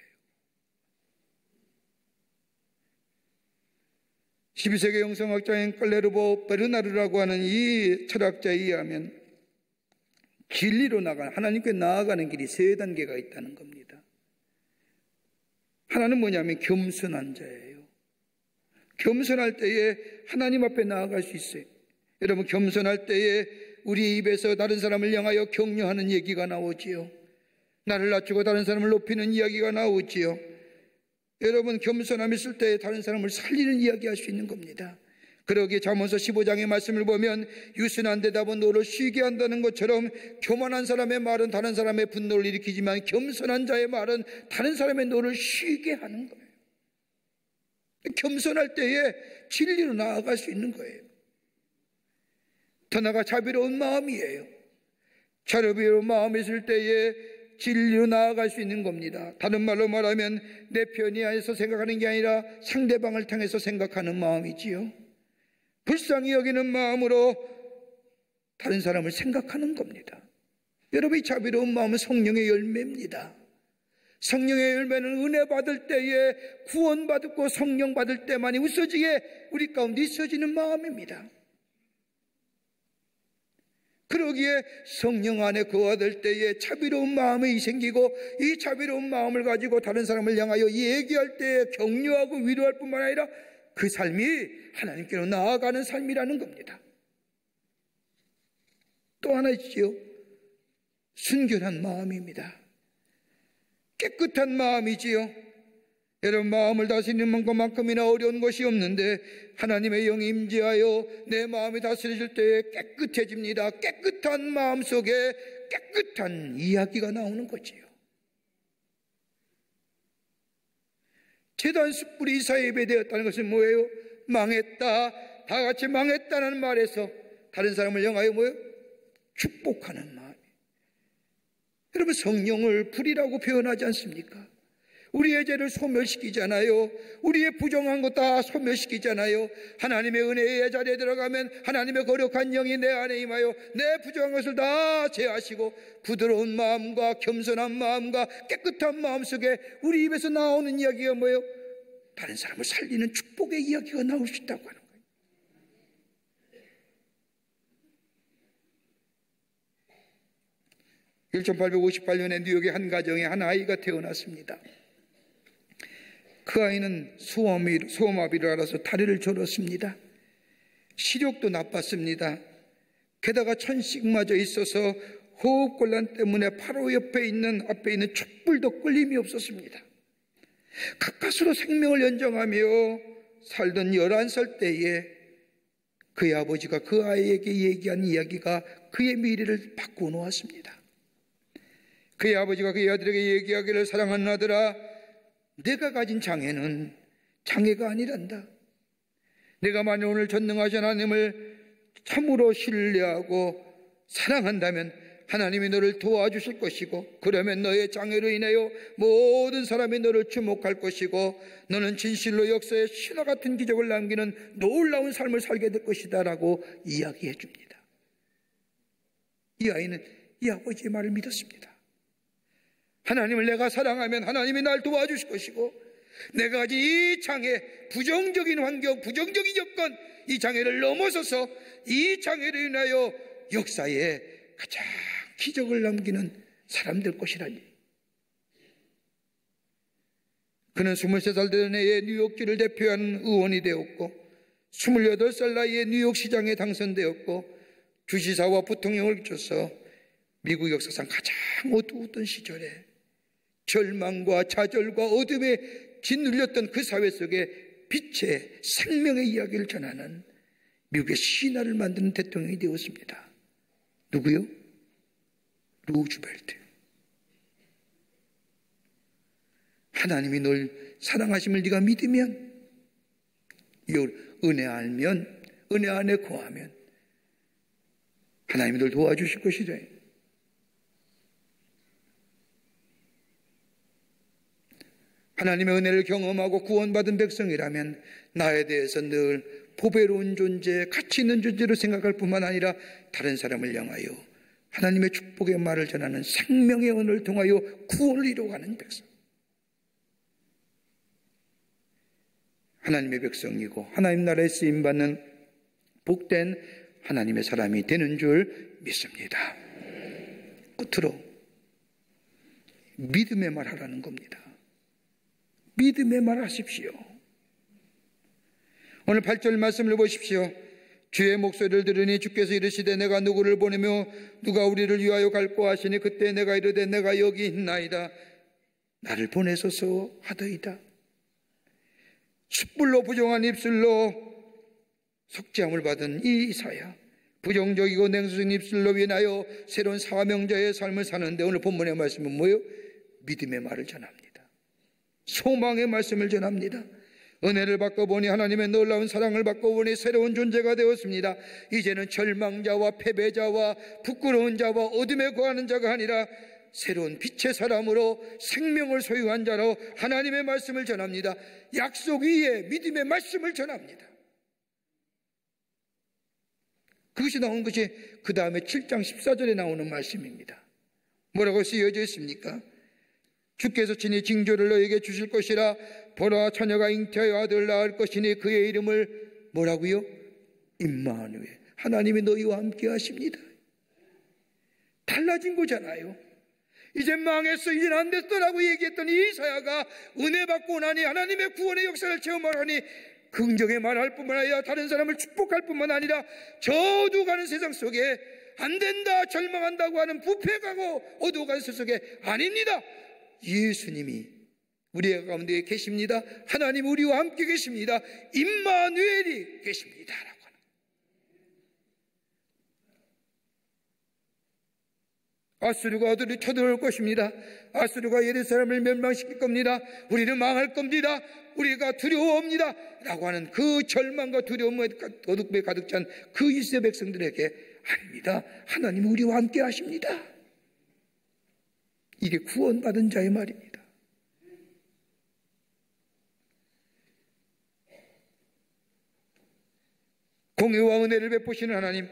12세기 영성학자인 깔레르보 베르나르라고 하는 이 철학자에 의하면 진리로 나가는, 하나님께 나아가는 길이 세 단계가 있다는 겁니다. 하나는 뭐냐면 겸손한 자예요. 겸손할 때에 하나님 앞에 나아갈 수 있어요. 여러분, 겸손할 때에 우리 입에서 다른 사람을 향하여 격려하는 얘기가 나오지요. 나를 낮추고 다른 사람을 높이는 이야기가 나오지요. 여러분, 겸손함이 있을 때 다른 사람을 살리는 이야기 할 수 있는 겁니다. 그러기에 잠언서 15장의 말씀을 보면 유순한 대답은 너를 쉬게 한다는 것처럼 교만한 사람의 말은 다른 사람의 분노를 일으키지만 겸손한 자의 말은 다른 사람의 너를 쉬게 하는 거예요. 겸손할 때에 진리로 나아갈 수 있는 거예요. 더 나아가 자비로운 마음이에요. 자비로운 마음이 있을 때에 진리로 나아갈 수 있는 겁니다. 다른 말로 말하면 내 편이 안에서 생각하는 게 아니라 상대방을 향해서 생각하는 마음이지요. 불쌍히 여기는 마음으로 다른 사람을 생각하는 겁니다. 여러분, 이 자비로운 마음은 성령의 열매입니다. 성령의 열매는 은혜 받을 때에 구원받고 성령 받을 때만이 웃어지게 우리 가운데 있어지는 마음입니다. 그러기에 성령 안에 거하될 때에 자비로운 마음이 생기고, 이 자비로운 마음을 가지고 다른 사람을 향하여 얘기할 때에 격려하고 위로할 뿐만 아니라 그 삶이 하나님께로 나아가는 삶이라는 겁니다. 또 하나 있지요. 순결한 마음입니다. 깨끗한 마음이지요. 여러분, 마음을 다스리는 것만큼이나 어려운 것이 없는데 하나님의 영이 임재하여 내 마음이 다스려질 때에 깨끗해집니다. 깨끗한 마음 속에 깨끗한 이야기가 나오는 거지요. 제단 숯불이 이사야에 예배되었다는 것은 뭐예요? 망했다, 다 같이 망했다는 말에서 다른 사람을 향하여 뭐예요? 축복하는 마음. 여러분, 성령을 불이라고 표현하지 않습니까? 우리의 죄를 소멸시키잖아요. 우리의 부정한 것 다 소멸시키잖아요. 하나님의 은혜의 자리에 들어가면 하나님의 거룩한 영이 내 안에 임하여 내 부정한 것을 다 제하시고 부드러운 마음과 겸손한 마음과 깨끗한 마음 속에 우리 입에서 나오는 이야기가 뭐예요? 다른 사람을 살리는 축복의 이야기가 나올 수 있다고 하는 거예요. (1858년에) 뉴욕의 한 가정에 한 아이가 태어났습니다. 그 아이는 소아마비를 앓아서 다리를 절었습니다. 시력도 나빴습니다. 게다가 천식마저 있어서 호흡곤란 때문에 바로 앞에 있는 촛불도 끌림이 없었습니다. 가까스로 생명을 연장하며 살던 11살 때에 그의 아버지가 그 아이에게 얘기한 이야기가 그의 미래를 바꾸어 놓았습니다. 그의 아버지가 그의 아들에게 얘기하기를, 사랑하는 아들아, 내가 가진 장애는 장애가 아니란다. 내가 만일 오늘 전능하신 하나님을 참으로 신뢰하고 사랑한다면 하나님이 너를 도와주실 것이고, 그러면 너의 장애로 인하여 모든 사람이 너를 주목할 것이고 너는 진실로 역사에 신화 같은 기적을 남기는 놀라운 삶을 살게 될 것이다 라고 이야기해 줍니다. 이 아이는 이 아버지의 말을 믿었습니다. 하나님을 내가 사랑하면 하나님이 날 도와주실 것이고, 내가 가진 이 장애, 부정적인 환경, 부정적인 여건, 이 장애를 넘어서서 이 장애로 인하여 역사에 가장 기적을 남기는 사람 될 것이라니. 그는 23살 된 해에 뉴욕주를 대표하는 의원이 되었고, 28살 나이에 뉴욕시장에 당선되었고, 주지사와 부통령을 거쳐서 미국 역사상 가장 어두웠던 시절에 절망과 좌절과 어둠에 짓눌렸던 그 사회 속에 빛의 생명의 이야기를 전하는 미국의 신화를 만드는 대통령이 되었습니다. 누구요? 루즈벨트. 하나님이 널 사랑하심을 네가 믿으면, 이걸 은혜 알면, 은혜 안에 거하면 하나님이 널 도와주실 것이래. 하나님의 은혜를 경험하고 구원받은 백성이라면 나에 대해서 늘 보배로운 존재, 가치 있는 존재로 생각할 뿐만 아니라 다른 사람을 향하여 하나님의 축복의 말을 전하는 생명의 언어를 통하여 구원을 이루어가는 백성, 하나님의 백성이고 하나님 나라에 쓰임받는 복된 하나님의 사람이 되는 줄 믿습니다. 끝으로 믿음의 말 하라는 겁니다. 믿음의 말 하십시오. 오늘 8절 말씀을 보십시오. 주의 목소리를 들으니 주께서 이르시되 내가 누구를 보내며 누가 우리를 위하여 갈고 하시니 그때 내가 이르되 내가 여기 있나이다. 나를 보내소서 하더이다. 숯불로 부정한 입술로 속죄함을 받은 이 이사야, 부정적이고 냉소적인 입술로 인하여 새로운 사명자의 삶을 사는데 오늘 본문의 말씀은 뭐예요? 믿음의 말을 전합니다. 소망의 말씀을 전합니다. 은혜를 받고 보니, 하나님의 놀라운 사랑을 받고 보니 새로운 존재가 되었습니다. 이제는 절망자와 패배자와 부끄러운 자와 어둠에 거하는 자가 아니라 새로운 빛의 사람으로 생명을 소유한 자로 하나님의 말씀을 전합니다. 약속 위에 믿음의 말씀을 전합니다. 그것이 나온 것이 그 다음에 7장 14절에 나오는 말씀입니다. 뭐라고 쓰여져 있습니까? 주께서 친히 징조를 너에게 주실 것이라. 보라, 처녀가 잉태하여 아들을 낳을 것이니 그의 이름을 뭐라고요? 임마누엘, 하나님이 너희와 함께 하십니다. 달라진 거잖아요. 이제 망했어, 이젠 안 됐더라고 얘기했던 이사야가 은혜 받고 나니 하나님의 구원의 역사를 체험하라니 긍정의 말할 뿐만 아니라 다른 사람을 축복할 뿐만 아니라 저주가는 세상 속에 안 된다, 절망한다고 하는 부패가고 어두워가는 세상 속에 아닙니다. 예수님이 우리 가운데 계십니다. 하나님 우리와 함께 계십니다. 임마누엘이 계십니다. 아수르가 어디를 쳐들어올 것입니다. 아수르가 예루살렘을 멸망시킬 겁니다. 우리는 망할 겁니다. 우리가 두려워합니다. 라고 하는 그 절망과 두려움에 도둑에 가득 찬 그 이스라엘 백성들에게 아닙니다. 하나님 우리와 함께 하십니다. 이게 구원받은 자의 말입니다. 공의와 은혜를 베푸시는 하나님,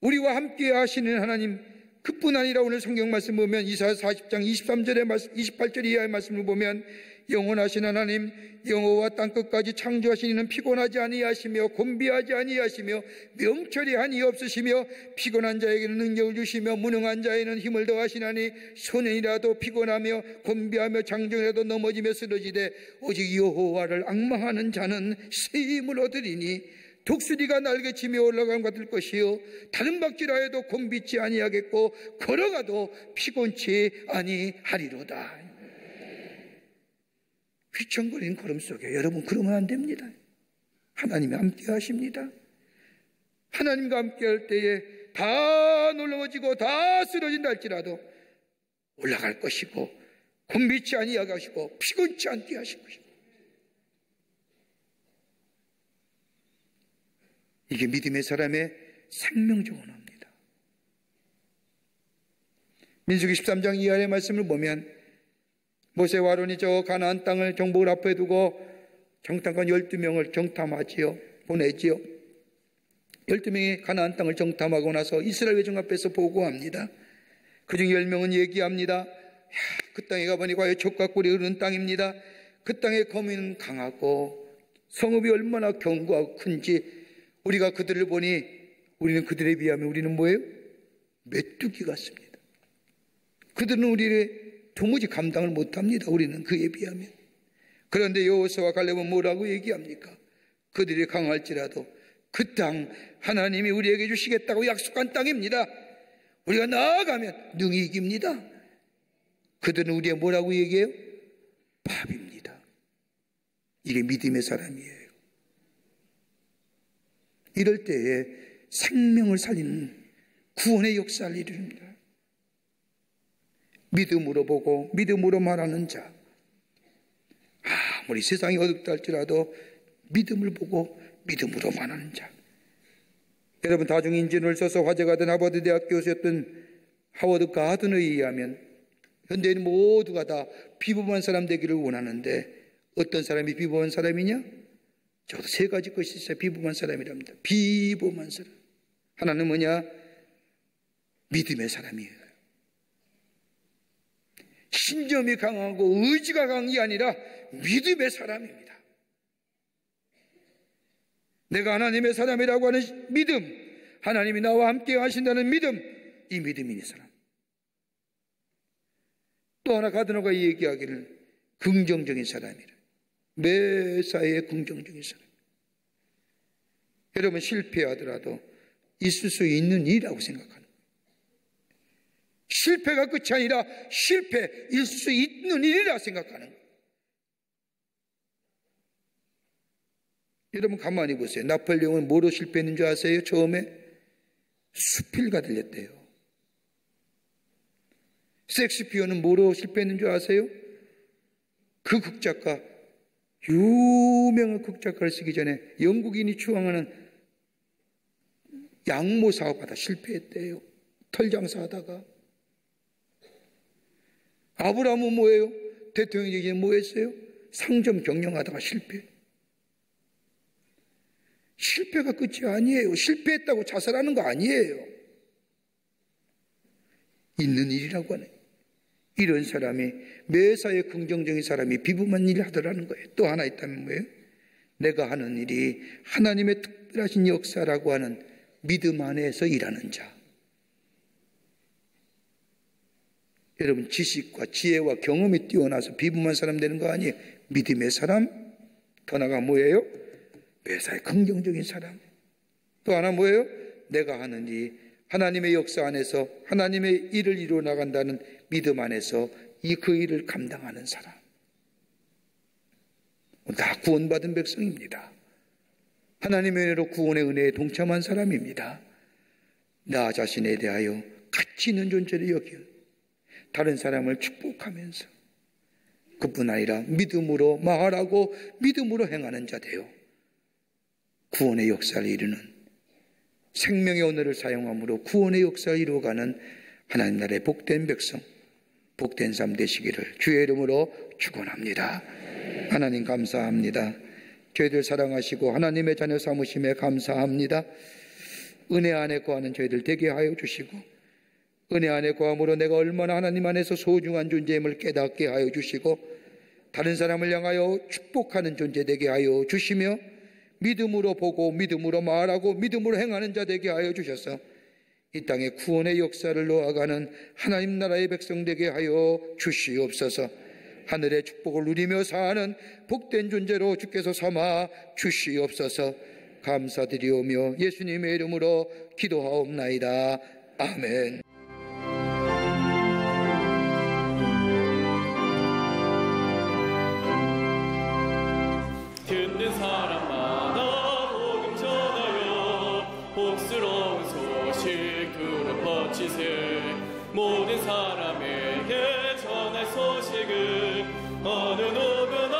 우리와 함께 하시는 하나님, 그뿐 아니라 오늘 성경 말씀 보면 이사야 40장 23절의 말씀, 28절 이하의 말씀을 보면 영원하신 하나님, 영어와 땅끝까지 창조하신 이는 피곤하지 아니하시며 곤비하지 아니하시며 명철이 한이 없으시며 피곤한 자에게는 능력을 주시며 무능한 자에는 힘을 더하시나니 소년이라도 피곤하며 곤비하며 장정이라도 넘어지며 쓰러지되 오직 여호와를 앙망하는 자는 새 힘을 얻으리니 독수리가 날개치며 올라간 것 같을 것이요 다른 박질하여도 곤비치 아니하겠고 걸어가도 피곤치 아니하리로다. 휘청거리는 걸음 속에 여러분 그러면 안 됩니다. 하나님이 함께 하십니다. 하나님과 함께 할 때에 다 놀라워지고 다 쓰러진다 할지라도 올라갈 것이고 곤비치 아니하게 하시고 피곤치 않게 하실 것이고, 이게 믿음의 사람의 생명정언입니다. 민수기 13장 이하의 말씀을 보면 모세와 아론이 저 가나안 땅을 정복을 앞에 두고 정탐관 12명을 정탐하지요. 보내지요. 12명이 가나안 땅을 정탐하고 나서 이스라엘 회중 앞에서 보고합니다. 그중 10명은 얘기합니다. 그 땅에 가보니 과연 젖과 꿀이 흐르는 땅입니다. 그 땅의 거민은 강하고 성읍이 얼마나 견고하고 큰지 우리가 그들을 보니 우리는 그들에 비하면 우리는 뭐예요? 메뚜기 같습니다. 그들은 우리를 도무지 감당을 못합니다. 우리는 그에 비하면. 그런데 여호수아와 갈렙은 뭐라고 얘기합니까? 그들이 강할지라도 그 땅 하나님이 우리에게 주시겠다고 약속한 땅입니다. 우리가 나아가면 능히 이깁니다. 그들은 우리의 뭐라고 얘기해요? 밥입니다. 이게 믿음의 사람이에요. 이럴 때에 생명을 살리는 구원의 역사를 이룹니다. 믿음으로 보고 믿음으로 말하는 자, 아무리 세상이 어둡다 할지라도 믿음을 보고 믿음으로 말하는 자. 여러분, 다중인진을 써서 화제가 된 하버드 대학 교수였던 하워드 가든에 의하면 현대인 모두가 다 비범한 사람 되기를 원하는데 어떤 사람이 비범한 사람이냐? 저도 세 가지 것이 있어요. 비범한 사람이랍니다. 비범한 사람. 하나는 뭐냐? 믿음의 사람이에요. 신념이 강하고 의지가 강한 게 아니라 믿음의 사람입니다. 내가 하나님의 사람이라고 하는 믿음, 하나님이 나와 함께 하신다는 믿음, 이 믿음이 이 사람. 또 하나 가드노가 얘기하기를 긍정적인 사람이라. 매사에 긍정적인 사람. 여러분, 실패하더라도 있을 수 있는 일이라고 생각하는 거예요. 실패가 끝이 아니라 실패일 수 있는 일이라 생각하는 거예요. 여러분 가만히 보세요. 나폴레옹은 뭐로 실패했는 줄 아세요? 처음에 수필가 들렸대요. 셰익스피어는 뭐로 실패했는 줄 아세요? 그 극작가, 유명한 극작가를 쓰기 전에 영국인이 추앙하는 양모 사업하다 실패했대요. 털장사하다가. 아브라함은 뭐예요? 대통령이 뭐 했어요? 상점 경영하다가 실패. 실패가 끝이 아니에요. 실패했다고 자살하는 거 아니에요. 있는 일이라고 하네. 이런 사람이 매사에 긍정적인 사람이 비범한 일을 하더라는 거예요. 또 하나 있다면 뭐예요? 내가 하는 일이 하나님의 특별하신 역사라고 하는 믿음 안에서 일하는 자. 여러분, 지식과 지혜와 경험이 뛰어나서 비범한 사람 되는 거 아니에요. 믿음의 사람, 더 나아가 뭐예요? 매사에 긍정적인 사람. 또 하나 뭐예요? 내가 하는 일, 하나님의 역사 안에서 하나님의 일을 이루어 나간다는 믿음 안에서 그 일을 감당하는 사람. 다 구원받은 백성입니다. 하나님의 은혜로 구원의 은혜에 동참한 사람입니다. 나 자신에 대하여 가치 있는 존재를 여기요, 다른 사람을 축복하면서 그뿐 아니라 믿음으로 말하고 믿음으로 행하는 자 되어 구원의 역사를 이루는, 생명의 언어를 사용함으로 구원의 역사를 이루어가는 하나님 나라의 복된 백성, 복된 삶 되시기를 주의 이름으로 축원합니다. 하나님 감사합니다. 저희들 사랑하시고 하나님의 자녀 삼으심에 감사합니다. 은혜 안에 거하는 저희들 되게 하여 주시고, 은혜 안에 거함으로 내가 얼마나 하나님 안에서 소중한 존재임을 깨닫게 하여 주시고, 다른 사람을 향하여 축복하는 존재 되게 하여 주시며, 믿음으로 보고 믿음으로 말하고 믿음으로 행하는 자 되게 하여 주셔서 이 땅에 구원의 역사를 놓아가는 하나님 나라의 백성 되게 하여 주시옵소서. 하늘의 축복을 누리며 사는 복된 존재로 주께서 삼아 주시옵소서. 감사드리오며 예수님의 이름으로 기도하옵나이다. 아멘. 듣는 사람마다 복음 전하여 복스러운 소식으로 퍼치세. 모든 사람에게 전할 소식은 어느 누구나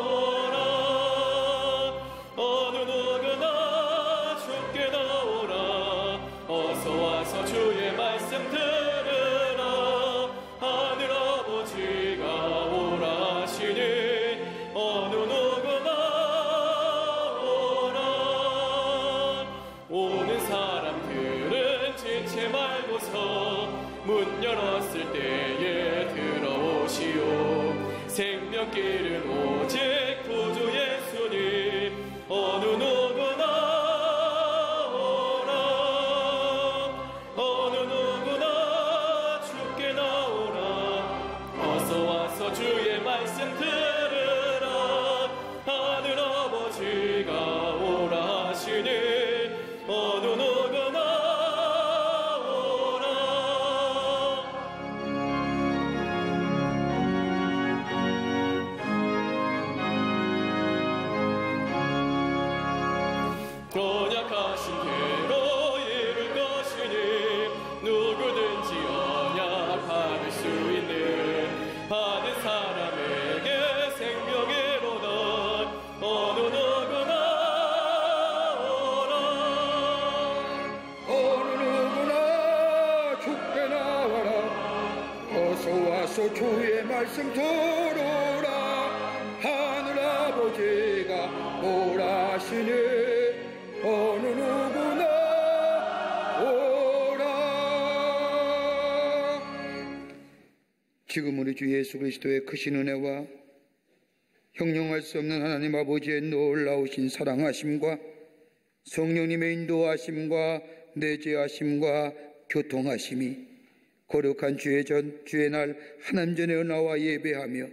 오라, 어느 누구나 주께 나오라. 어서 와서 주의 말씀 들으라. 하늘 아버지가 오라 하시니 어느 누구나 오라. 오는 사람들은 지체 말고서 문 열었을 때에 들어오시오. 생명길은 오직 구주 예수님. 어느 누구나 오라, 어느 누구나 주께 나오라. 어서 와서 주의 말씀 들으라. 하늘 아버지가 오라 하시니 어느 누구나 오라. 언약하신 대로 이룰 것이니 누구든지 언약받을 수 있는, 받은 사람에게 생명이로다. 어느 누구나 오라, 어느 누구나 주께 나와라. 어서 와서 주의 말씀 들으라. 하늘 아버지가 오라 하시니 어느 누구나 오라. 지금 우리 주 예수 그리스도의 크신 은혜와 형용할 수 없는 하나님 아버지의 놀라우신 사랑하심과 성령님의 인도하심과 내재하심과 교통하심이 거룩한 주의 날 하나님 전에 나와 예배하며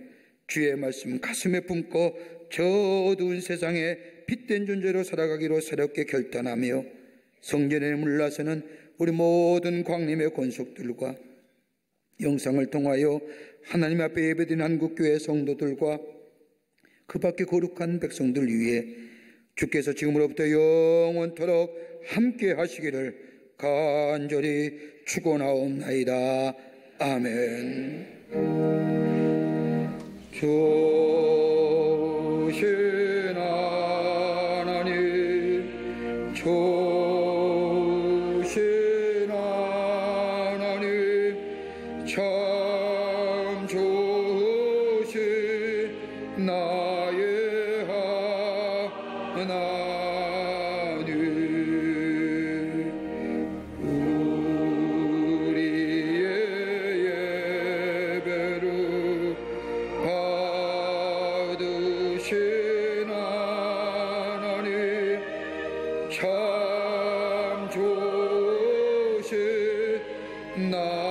주의 말씀 가슴에 품고 저 어두운 세상에 빛된 존재로 살아가기로 새롭게 결단하며 성전에 물러서는 우리 모든 광림의 권속들과 영상을 통하여 하나님 앞에 예배드린 한국교회 성도들과 그 밖에 거룩한 백성들 위해 주께서 지금으로부터 영원토록 함께 하시기를 간절히 축원하옵나이다. 아멘. 조신 하나님, 조신 하나님, 참 좋으신 나의 하나님, 우리의 예배를 받으신 하나님, 참 좋으신 나의